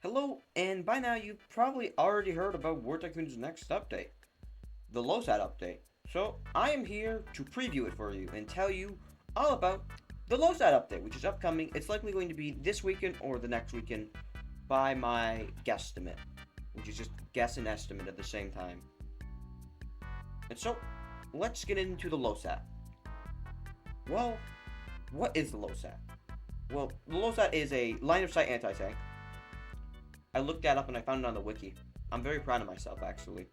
Hello, and by now you've probably already heard about War Tycoon's next update, the LOSAT update. So I am here to preview it for you and tell you all about the LOSAT update, which is upcoming. It's likely going to be this weekend or the next weekend by my guesstimate, which is just guess and estimate at the same time. And so, let's get into the LOSAT. Well, what is the LOSAT? Well, the LOSAT is a line of sight anti-tank. I looked that up and I found it on the wiki. I'm very proud of myself, actually.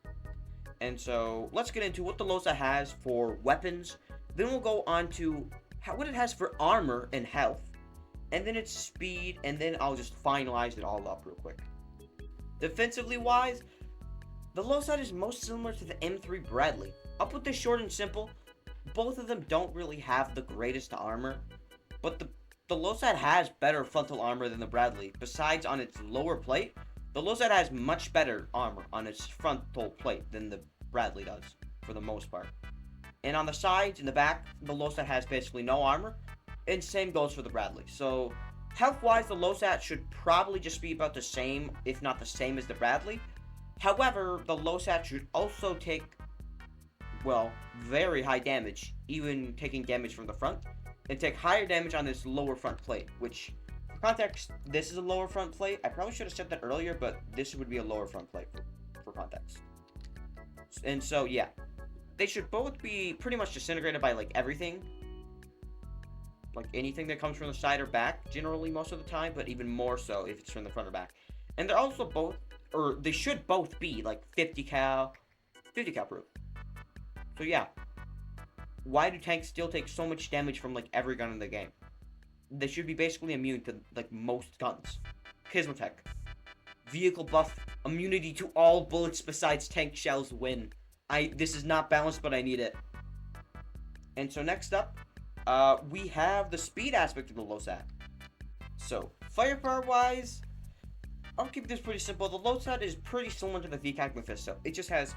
And so, let's get into what the LOSAT has for weapons. Then we'll go on to what it has for armor and health. And then its speed, and then I'll just finalize it all up real quick. Defensively wise, the LOSAT is most similar to the M3 Bradley. I'll put this short and simple. Both of them don't really have the greatest armor, but the LOSAT has better frontal armor than the Bradley. Besides, on its lower plate, the LOSAT has much better armor on its frontal plate than the Bradley does, for the most part. And on the sides and the back, the LOSAT has basically no armor, and same goes for the Bradley. So, health-wise, the LOSAT should probably just be about the same, if not the same as the Bradley. However, the LOSAT should also take, well, very high damage, even taking damage from the front, and take higher damage on this lower front plate, which, for context, this is a lower front plate. I probably should have said that earlier, but this would be a lower front plate for context. And so, yeah, they should both be pretty much disintegrated by, like, everything. Like, anything that comes from the side or back, generally, most of the time, but even more so if it's from the front or back. And they're also both, or they should both be, like, 50 cal proof. So, yeah. Why do tanks still take so much damage from, like, every gun in the game? They should be basically immune to, like, most guns. Kismatech. Vehicle buff. Immunity to all bullets besides tank shells win. This is not balanced, but I need it. And so next up, we have the speed aspect of the LOSAT. So, firepower-wise, I'll keep this pretty simple. The LOSAT is pretty similar to the VCAC Mephisto. It just has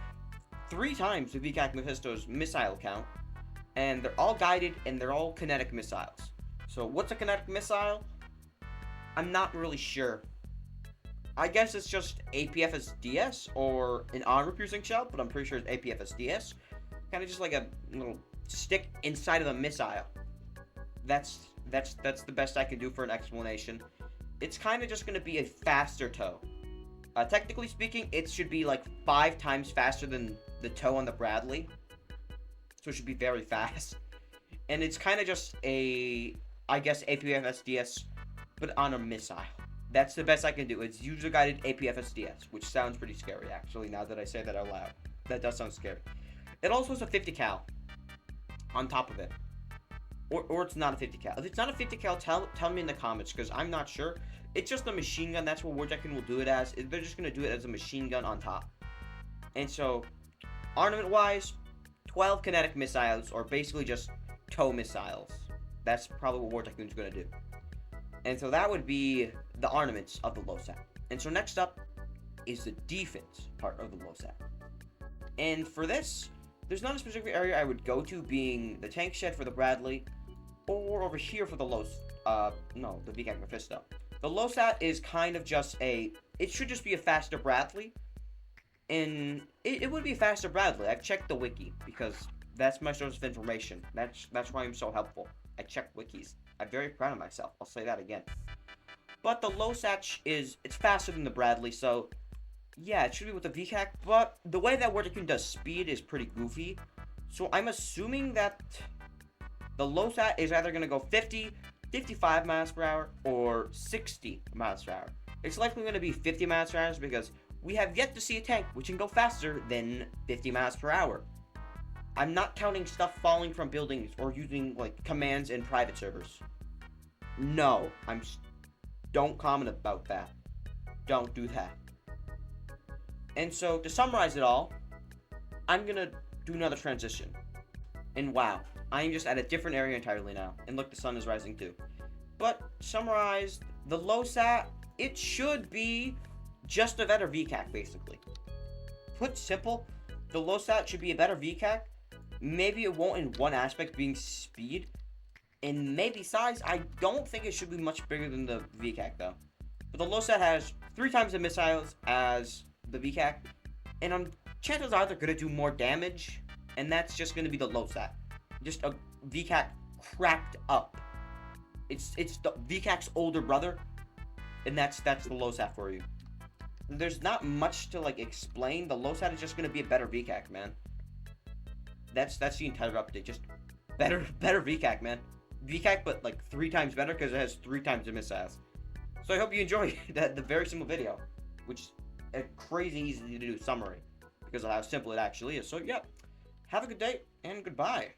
3 times the VCAC Mephisto's missile count. And they're all guided, and they're all kinetic missiles. So, what's a kinetic missile? I'm not really sure. I guess it's just APFSDS, or an armor-piercing shell, but I'm pretty sure it's APFSDS. Kind of just like a little stick inside of a missile. That's the best I can do for an explanation. It's kind of just going to be a faster tow. Technically speaking, it should be like 5 times faster than the tow on the Bradley. So it should be very fast. And it's kind of just a, I guess, APFSDS, but on a missile. That's the best I can do. It's user-guided APFSDS, which sounds pretty scary, actually, now that I say that out loud. That does sound scary. It also has a 50 cal on top of it. Or it's not a 50 cal. If it's not a 50 cal, tell me in the comments, because I'm not sure. It's just a machine gun. That's what War Tycoon will do it as. They're just going to do it as a machine gun on top. And so, ornament-wise, 12 kinetic missiles, or basically just tow missiles. That's probably what War Tycoon's going to do. And so that would be the ornaments of the LOSAT. And so next up is the defense part of the LOSAT. And for this, there's not a specific area I would go to, being the tank shed for the Bradley, or over here for the the VCAC Mephisto. The LOSAT is kind of just it should just be a faster Bradley. And it would be a faster Bradley. I've checked the wiki, because that's my source of information. That's why I'm so helpful. I check wikis. I'm very proud of myself. I'll say that again. But the LOSAT it's faster than the Bradley, so yeah, it should be with the VCAC, but the way that War Tycoon does speed is pretty goofy. So I'm assuming that the LOSAT is either going to go 50, 55 miles per hour, or 60 miles per hour. It's likely going to be 50 miles per hour because we have yet to see a tank which can go faster than 50 miles per hour. I'm not counting stuff falling from buildings or using, like, commands in private servers. No, don't comment about that. Don't do that. And so, to summarize it all, I'm gonna do another transition. And wow, I am just at a different area entirely now. And look, the sun is rising too. But, summarized, the LOSAT, it should be just a better VCAC, basically. Put simple, the LOSAT should be a better VCAC. Maybe it won't in one aspect, being speed. And maybe size. I don't think it should be much bigger than the VCAC, though. But the LOSAT has 3 times the missiles as the VCAC, and chances are they're gonna do more damage, and that's just gonna be the LOSAT, just a VCAC cracked up. It's the VCAC's older brother, and that's the LOSAT for you. There's not much to like explain. The LOSAT is just gonna be a better VCAC, man. That's the entire update. Just better VCAC, man. VCAC, but like 3 times better because it has 3 times the missiles. So I hope you enjoy the very simple video, which is a crazy easy to do summary because of how simple it actually is. So yeah, have a good day and goodbye.